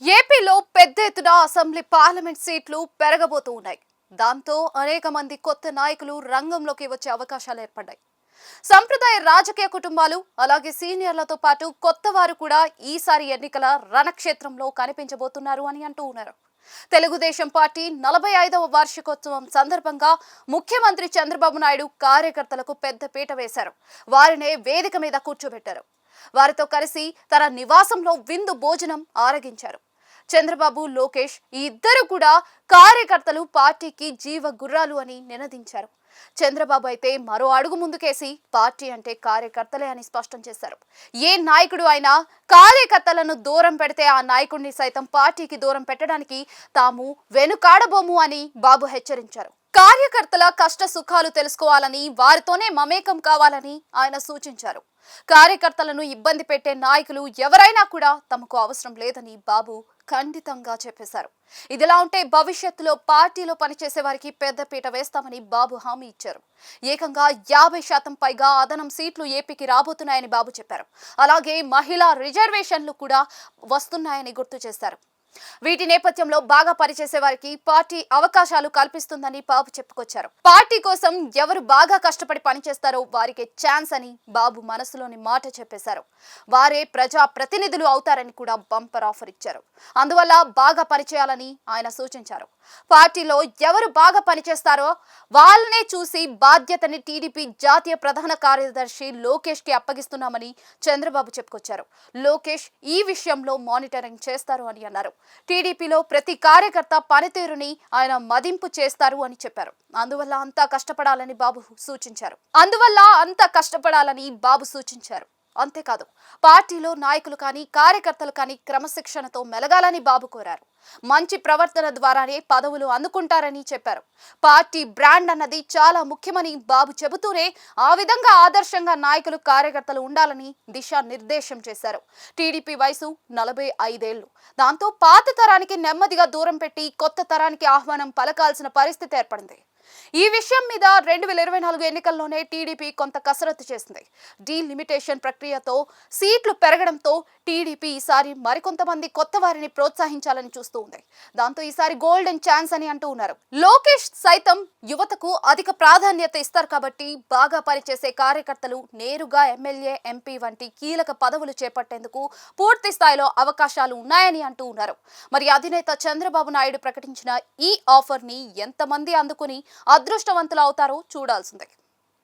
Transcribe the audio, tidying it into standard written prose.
ఏపీలో పెద్ద ఎత్తున అసెంబ్లీ పార్లమెంట్ సీట్లు పెరగబోతూ ఉన్నాయి. దాంతో అనేక మంది కొత్త నాయకులు రంగంలోకి వచ్చే అవకాశాలు ఏర్పడ్డాయి. సంప్రదాయ రాజకీయ కుటుంబాలు అలాగే సీనియర్లతో పాటు కొత్త వారు కూడా ఈసారి ఎన్నికల రణక్షేత్రంలో కనిపించబోతున్నారు అని అంటూ ఉన్నారు. తెలుగుదేశం పార్టీ 45వ వార్షికోత్సవం సందర్భంగా ముఖ్యమంత్రి చంద్రబాబు నాయుడు కార్యకర్తలకు పెద్ద పీట వేశారు. వారినే వేదిక మీద కూర్చోబెట్టారు. వారితో కలిసి తన నివాసంలో విందు భోజనం ఆరగించారు. చంద్రబాబు, లోకేష్ ఈ ఇద్దరు కూడా కార్యకర్తలు పార్టీకి జీవ గుర్రాలు అని నినదించారు. చంద్రబాబు అయితే మరో అడుగు ముందుకేసి పార్టీ అంటే కార్యకర్తలే అని స్పష్టం చేశారు. ఏ నాయకుడు అయినా కార్యకర్తలను దూరం పెడితే ఆ నాయకుడిని సైతం పార్టీకి దూరం పెట్టడానికి తాము వెనుకాడబోము అని బాబు హెచ్చరించారు. కార్యకర్తల కష్ట సుఖాలు తెలుసుకోవాలని, వారితోనే మమేకం కావాలని ఆయన సూచించారు. కార్యకర్తలను ఇబ్బంది పెట్టే నాయకులు ఎవరైనా కూడా తమకు అవసరం లేదని బాబు ఖండితంగా చెప్పేశారు. ఇదిలా ఉంటే భవిష్యత్తులో పార్టీలో పనిచేసే వారికి పెద్దపీట వేస్తామని బాబు హామీ ఇచ్చారు. ఏకంగా 50% పైగా అదనం సీట్లు ఏపీకి రాబోతున్నాయని బాబు చెప్పారు. అలాగే మహిళా రిజర్వేషన్లు కూడా వస్తున్నాయని గుర్తు చేశారు. వీటి నేపథ్యంలో బాగా పనిచేసే వారికి పార్టీ అవకాశాలు కల్పిస్తుందని బాబు చెప్పుకొచ్చారు. పార్టీ కోసం ఎవరు బాగా కష్టపడి పనిచేస్తారో వారికి ఛాన్స్ అని బాబు మనసులోని మాట చెప్పేశారు. వారే ప్రజా ప్రతినిధులు అవుతారని కూడా బంపర్ ఆఫర్ ఇచ్చారు. అందువల్ల బాగా పనిచేయాలని ఆయన సూచించారు. పార్టీలో ఎవరు బాగా పనిచేస్తారో వాళ్ళనే చూసి బాధ్యతని టీడీపీ జాతీయ ప్రధాన కార్యదర్శి లోకేష్ కి అప్పగిస్తున్నామని చంద్రబాబు చెప్పుకొచ్చారు. లోకేష్ ఈ విషయంలో మానిటరింగ్ చేస్తారు అని అన్నారు. టీడీపీలో ప్రతి కార్యకర్త పనితీరుని ఆయన మదింపు చేస్తారు అని చెప్పారు. అందువల్ల అంతా కష్టపడాలని బాబు సూచించారు. అంతేకాదు, పార్టీలో నాయకులు కానీ కార్యకర్తలు కానీ క్రమశిక్షణతో మెలగాలని బాబు కోరారు. మంచి ప్రవర్తన ద్వారానే పదవులు అందుకుంటారని చెప్పారు. పార్టీ బ్రాండ్ అన్నది చాలా ముఖ్యమని బాబు చెబుతూనే ఆ విధంగా ఆదర్శంగా నాయకులు కార్యకర్తలు ఉండాలని దిశానిర్దేశం చేశారు. టీడీపీ వయసు 45 ఏళ్లు. దాంతో పాత తరానికి నెమ్మదిగా దూరం పెట్టి కొత్త తరానికి ఆహ్వానం పలకాల్సిన పరిస్థితి ఏర్పడింది. ఈ విషయం మీద 2024 ఎన్నికల్లోనే టీడీపీ కొంత కసరత్తు చేసింది. డీలిమిటేషన్ ప్రక్రియతో సీట్లు పెరగడంతో టీడీపీ ఈసారి మరికొంతమంది కొత్త వారిని ప్రోత్సహించాలని చూస్తూ ఉంది. దాంతో ఈసారి గోల్డెన్ ఛాన్స్ అని అంటూ ఉన్నారు. లోకేష్ సైతం యువతకు అధిక ప్రాధాన్యత ఇస్తారు కాబట్టి బాగా పనిచేసే కార్యకర్తలు నేరుగా ఎమ్మెల్యే, ఎంపీ వంటి కీలక పదవులు చేపట్టేందుకు పూర్తి స్థాయిలో అవకాశాలు ఉన్నాయని అంటూ ఉన్నారు. మరి అధినేత చంద్రబాబు నాయుడు ప్రకటించిన ఈ ఆఫర్ ని ఎంతమంది అందుకుని అదృష్టవంతులు అవుతారో చూడాల్సిందే.